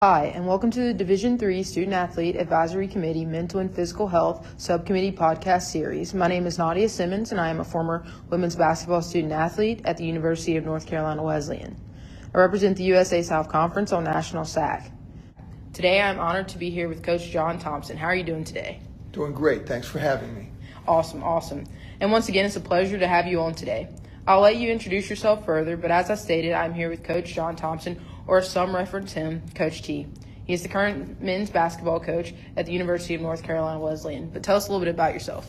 Hi, and welcome to the Division III Student Athlete Advisory Committee Mental and Physical Health Subcommittee podcast series. My name is Nadia Simmons, and I am a former women's basketball student athlete at the University of North Carolina Wesleyan. I represent the USA South Conference on National SAAC. Today, I am honored to be here with Coach John Thompson. How are you doing today? Doing great. Thanks for having me. Awesome. And once again, it's a pleasure to have you on today. I'll let you introduce yourself further, but as I stated, I'm here with Coach John Thompson, or as some reference him, Coach T. He is the current men's basketball coach at the University of North Carolina Wesleyan. But tell us a little bit about yourself.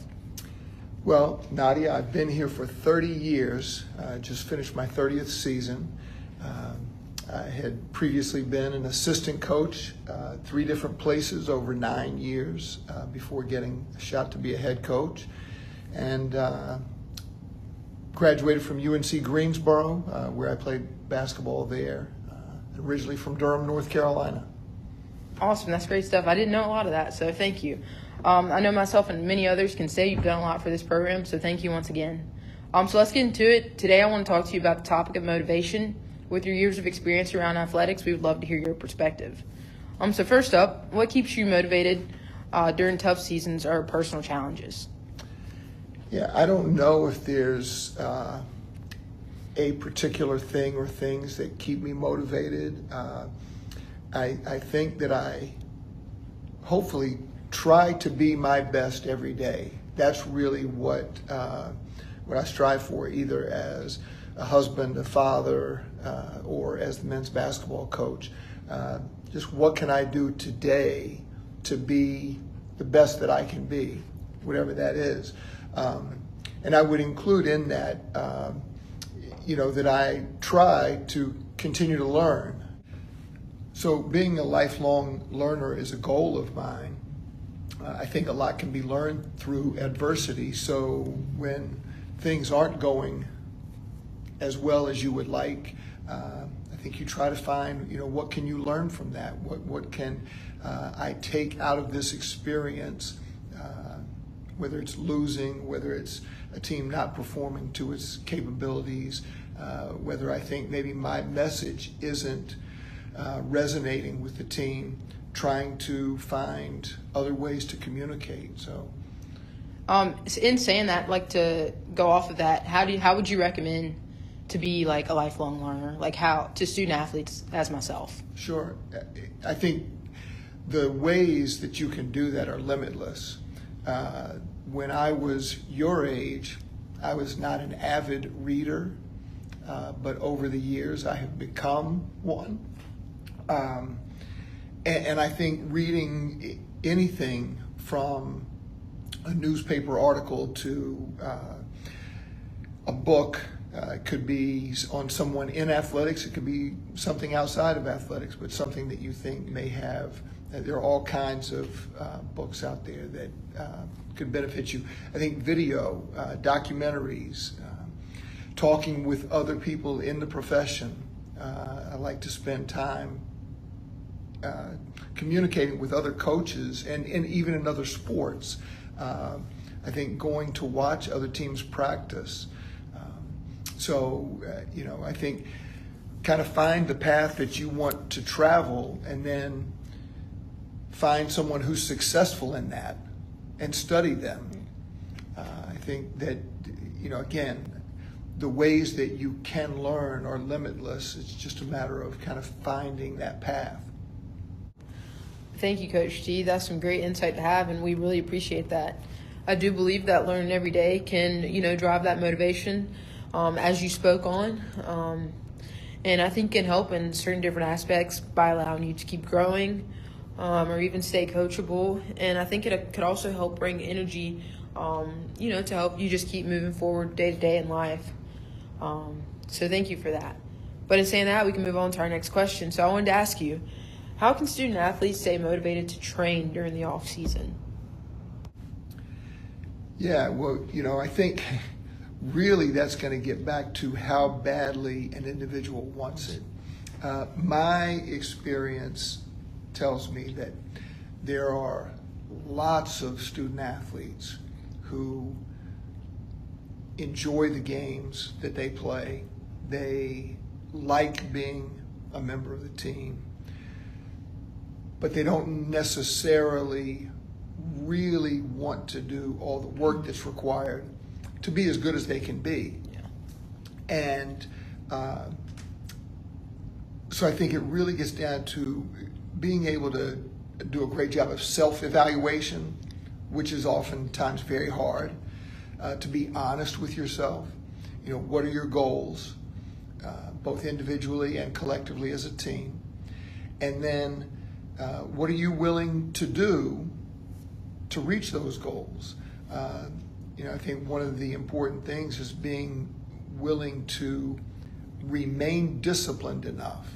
Well, Nadia, I've been here for 30 years. I just finished my 30th season. I had previously been an assistant coach, 3 different places over 9 years before getting a shot to be a head coach. And graduated from UNC Greensboro, where I played basketball there. Originally from Durham, North Carolina. Awesome. That's great stuff. I didn't know a lot of that, so thank you. I know myself and many others can say you've done a lot for this program, so thank you once again. So let's get into it. Today I want to talk to you about the topic of motivation. With your years of experience around athletics, we would love to hear your perspective. So first up, what keeps you motivated during tough seasons or personal challenges? Yeah, I don't know if there's a particular thing or things that keep me motivated. I think that I hopefully try to be my best every day. That's really what I strive for, either as a husband, a father, or as the men's basketball coach. Just what can I do today to be the best that I can be, whatever that is. And I would include in that that I try to continue to learn. So being a lifelong learner is a goal of mine. I think a lot can be learned through adversity. So when things aren't going as well as you would like, I think you try to find, what can you learn from that? What can I take out of this experience, whether it's losing, whether it's a team not performing to its capabilities, whether I think maybe my message isn't resonating with the team, trying to find other ways to communicate. So, in saying that, to go off of that, how would you recommend to be like a lifelong learner, how to student athletes as myself? Sure. I think the ways that you can do that are limitless. When I was your age, I was not an avid reader, but over the years I have become one. And I think reading anything from a newspaper article to a book, it could be on someone in athletics, it could be something outside of athletics, but something that you think may have. There are all kinds of books out there that could benefit you. I think video, documentaries, talking with other people in the profession. I like to spend time communicating with other coaches and even in other sports. I think going to watch other teams practice. I think kind of find the path that you want to travel and then find someone who's successful in that and study them. I think that, again, the ways that you can learn are limitless. It's just a matter of kind of finding that path. Thank you, Coach T. That's some great insight to have, and we really appreciate that. I do believe that learning every day can, drive that motivation, as you spoke on, and I think can help in certain different aspects by allowing you to keep growing, or even stay coachable. And I think it could also help bring energy, to help you just keep moving forward day to day in life. So thank you for that. But in saying that, we can move on to our next question. So I wanted to ask you, how can student athletes stay motivated to train during the off season? Yeah, well, I think really that's going to get back to how badly an individual wants it. My experience tells me that there are lots of student athletes who enjoy the games that they play. They like being a member of the team. but they don't necessarily really want to do all the work that's required to be as good as they can be. Yeah. And so I think it really gets down to being able to do a great job of self-evaluation, which is oftentimes very hard, to be honest with yourself. You know, what are your goals, both individually and collectively as a team? And then what are you willing to do to reach those goals? You know, I think one of the important things is being willing to remain disciplined enough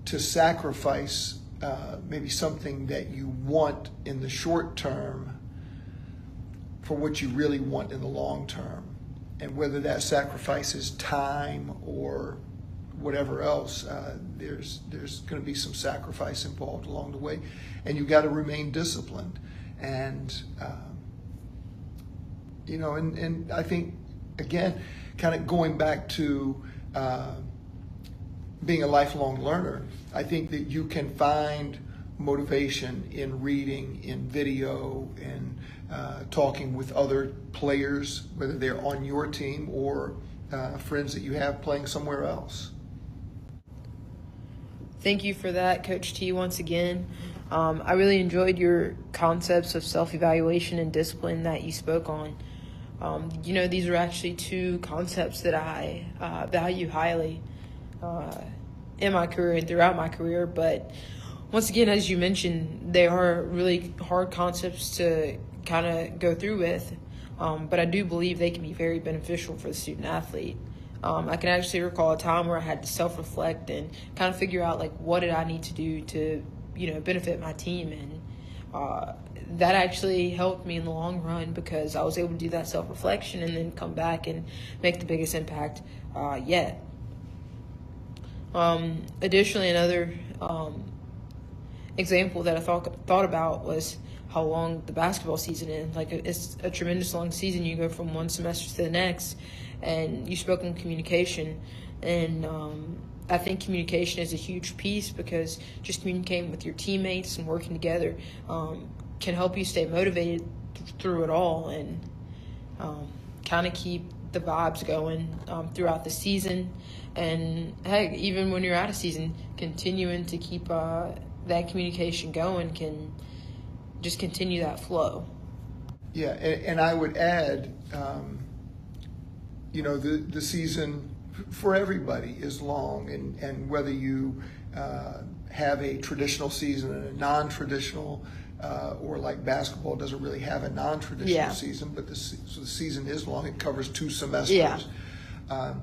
to sacrifice maybe something that you want in the short term for what you really want in the long term. And whether that sacrifice is time or whatever else, there's going to be some sacrifice involved along the way. And you've got to remain disciplined. And, you know, and I think, again, kind of going back to being a lifelong learner, I think that you can find motivation in reading, in video, in talking with other players, whether they're on your team or friends that you have playing somewhere else. Thank you for that, Coach T, once again. I really enjoyed your concepts of self-evaluation and discipline that you spoke on. You know, these are actually two concepts that I value highly in my career and throughout my career. But once again, as you mentioned, they are really hard concepts to kind of go through with. But I do believe they can be very beneficial for the student athlete. I can actually recall a time where I had to self-reflect and kind of figure out, like, what did I need to do to, you know, benefit my team. And that actually helped me in the long run because I was able to do that self-reflection and then come back and make the biggest impact yet. Additionally, another example that I thought about was how long the basketball season is. Like, it's a tremendous long season. You go from one semester to the next, and you spoke on communication. And I think communication is a huge piece because just communicating with your teammates and working together can help you stay motivated through it all and kind of keep the vibes going throughout the season. And heck, even when you're out of season, continuing to keep that communication going can just continue that flow. Yeah, and I would add, you know, the season for everybody is long, and whether you have a traditional season and a non-traditional, or like basketball doesn't really have a non-traditional season, but so the season is long. It covers 2 semesters. Yeah.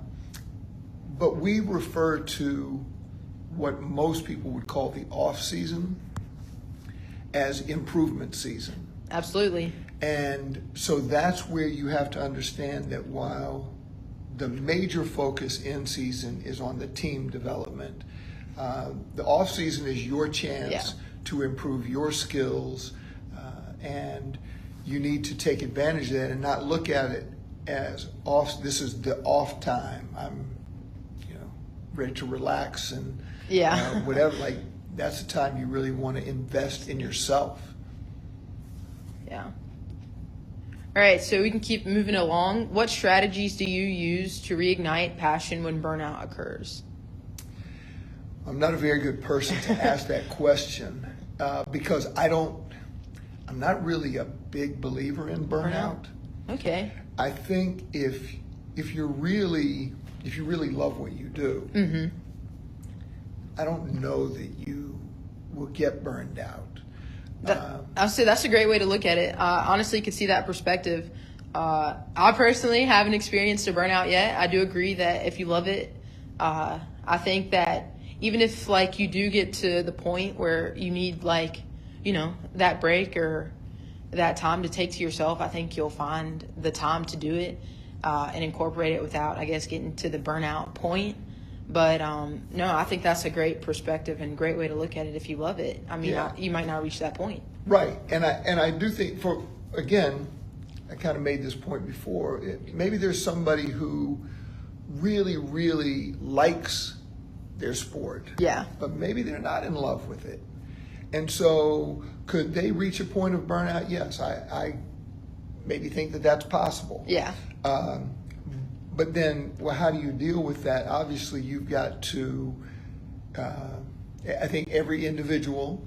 But we refer to what most people would call the off season as improvement season. Absolutely. And so that's where you have to understand that while the major focus in season is on the team development, the off season is your chance to improve your skills, and you need to take advantage of that and not look at it as off. This is the off time. I'm, you know, ready to relax and whatever. Like, that's the time you really want to invest in yourself. Yeah. All right, so we can keep moving along. What strategies do you use to reignite passion when burnout occurs? I'm not a very good person to ask that question because I'm not really a big believer in burnout. Okay. I think if you really love what you do, I don't know that you will get burned out. I'll say that's a great way to look at it. Honestly, you can see that perspective. I personally haven't experienced a burnout yet. I do agree that if you love it, I think that even if, like, you do get to the point where you need, like, you know, that break or that time to take to yourself, I think you'll find the time to do it and incorporate it without, I guess, getting to the burnout point. But no, I think that's a great perspective and great way to look at it if you love it. I mean, you might not reach that point. Right, and I do think again, I kind of made this point before. Maybe there's somebody who really, really likes their sport. Yeah. But maybe they're not in love with it. And so could they reach a point of burnout? Yes, I maybe think that that's possible. Yeah. But then, well, how do you deal with that? Obviously, you've got to, I think every individual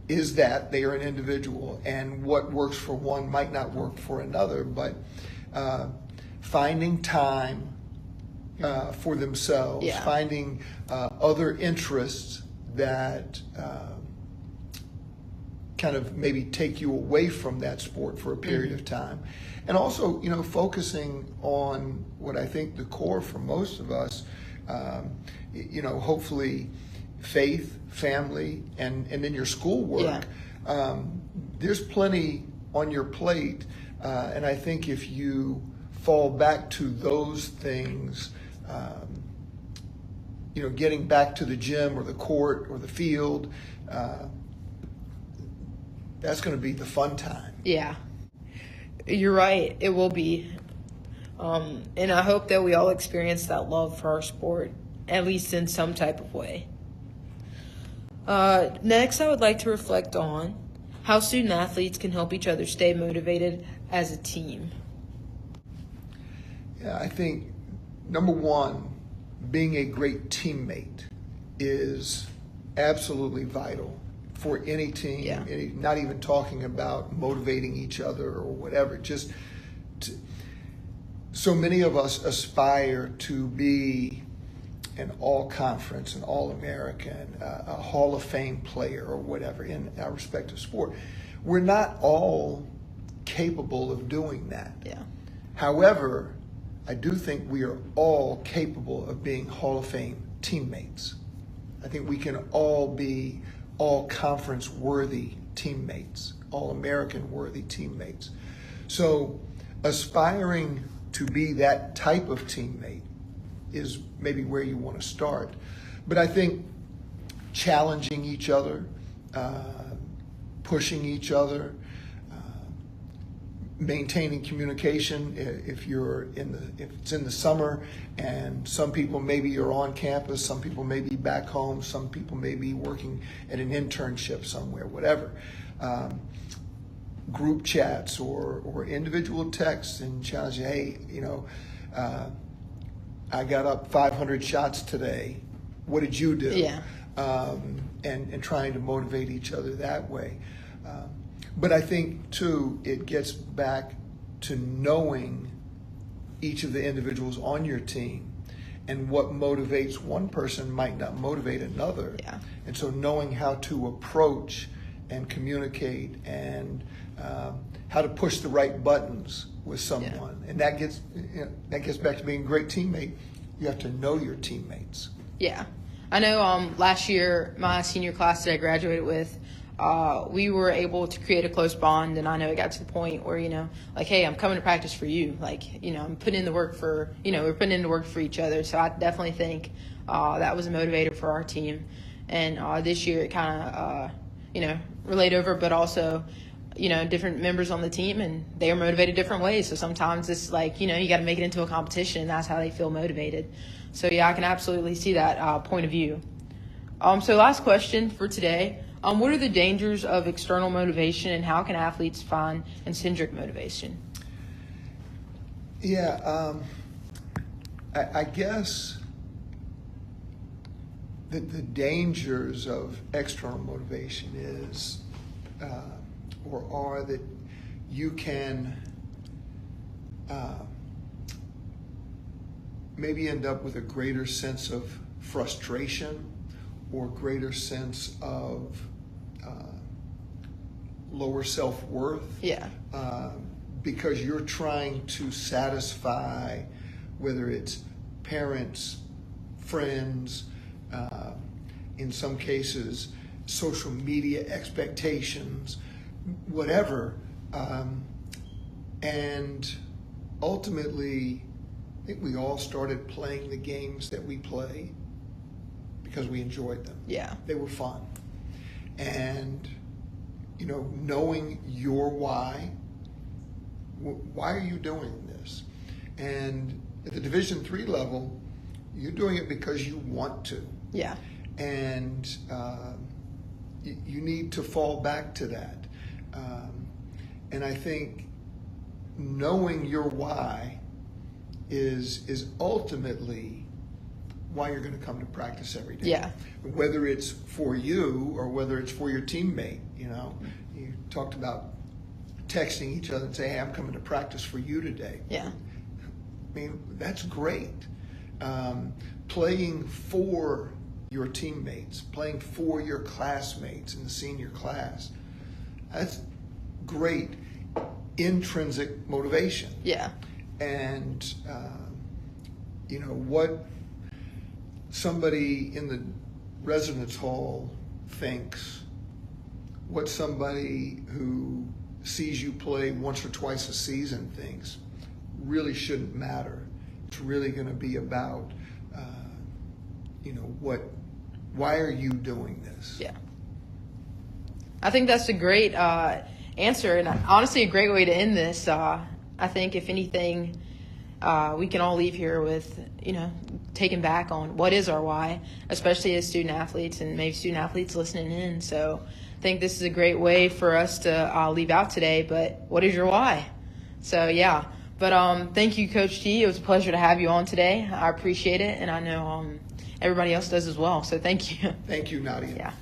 is that. They are an individual, and what works for one might not work for another, but finding time for themselves, Yeah. finding other interests that kind of maybe take you away from that sport for a period of time. And also, focusing on what I think the core for most of us, hopefully faith, family, and then your schoolwork. Yeah. There's plenty on your plate, and I think if you fall back to those things, getting back to the gym or the court or the field, that's going to be the fun time. Yeah. You're right. It will be. And I hope that we all experience that love for our sport, at least in some type of way. Next, I would like to reflect on how student athletes can help each other stay motivated as a team. Yeah, I think, number one, being a great teammate is absolutely vital for any team. Yeah. Not even talking about motivating each other or whatever. Just so many of us aspire to be an all-conference, an all-American, a Hall of Fame player or whatever in our respective sport. We're not all capable of doing that. Yeah. However, I do think we are all capable of being Hall of Fame teammates. I think we can all be all-conference worthy teammates, all-American worthy teammates. So aspiring to be that type of teammate is maybe where you want to start. But I think challenging each other, pushing each other, maintaining communication. If it's in the summer and some people maybe are on campus, some people may be back home, some people may be working at an internship somewhere, whatever. Group chats or individual texts and challenging, hey, I got up 500 shots today. What did you do? Yeah. And trying to motivate each other that way. But I think, too, it gets back to knowing each of the individuals on your team, and what motivates one person might not motivate another. Yeah. And so knowing how to approach and communicate and how to push the right buttons with someone. And that gets back to being a great teammate. You have to know your teammates. Yeah. I know last year, my senior class that I graduated with, we were able to create a close bond, and I know it got to the point where, like, hey, I'm coming to practice for you. Like, I'm putting in the work for, we're putting in the work for each other. So I definitely think that was a motivator for our team. And this year it kind of, relayed over, but also, different members on the team, and they are motivated different ways. So sometimes it's like, you got to make it into a competition, and that's how they feel motivated. So, yeah, I can absolutely see that point of view. So last question for today. What are the dangers of external motivation, and how can athletes find intrinsic motivation? Yeah, I guess the dangers of external motivation is, are that you can maybe end up with a greater sense of frustration or greater sense of lower self-worth. Yeah. Because you're trying to satisfy, whether it's parents, friends, in some cases, social media expectations, whatever. And ultimately, I think we all started playing the games that we play because we enjoyed them. Yeah. They were fun. And, knowing your why are you doing this? And at the Division III level, you're doing it because you want to. Yeah. And you need to fall back to that. And I think knowing your why is ultimately why you're going to come to practice every day. Yeah. Whether it's for you or whether it's for your teammate. You talked about texting each other and say, "Hey, I'm coming to practice for you today." Yeah. I mean, that's great. Playing for your teammates, playing for your classmates in the senior class, that's great intrinsic motivation. Yeah. And, what somebody in the residence hall thinks, what somebody who sees you play once or twice a season thinks, really shouldn't matter. It's really going to be about, why are you doing this? Yeah. I think that's a great answer, and honestly a great way to end this. I think if anything, we can all leave here with, taking back on what is our why, especially as student athletes and maybe student athletes listening in. So I think this is a great way for us to leave out today, but what is your why? So, yeah. But thank you, Coach T. It was a pleasure to have you on today. I appreciate it, and I know everybody else does as well. So thank you. Thank you, Nadia. Yeah.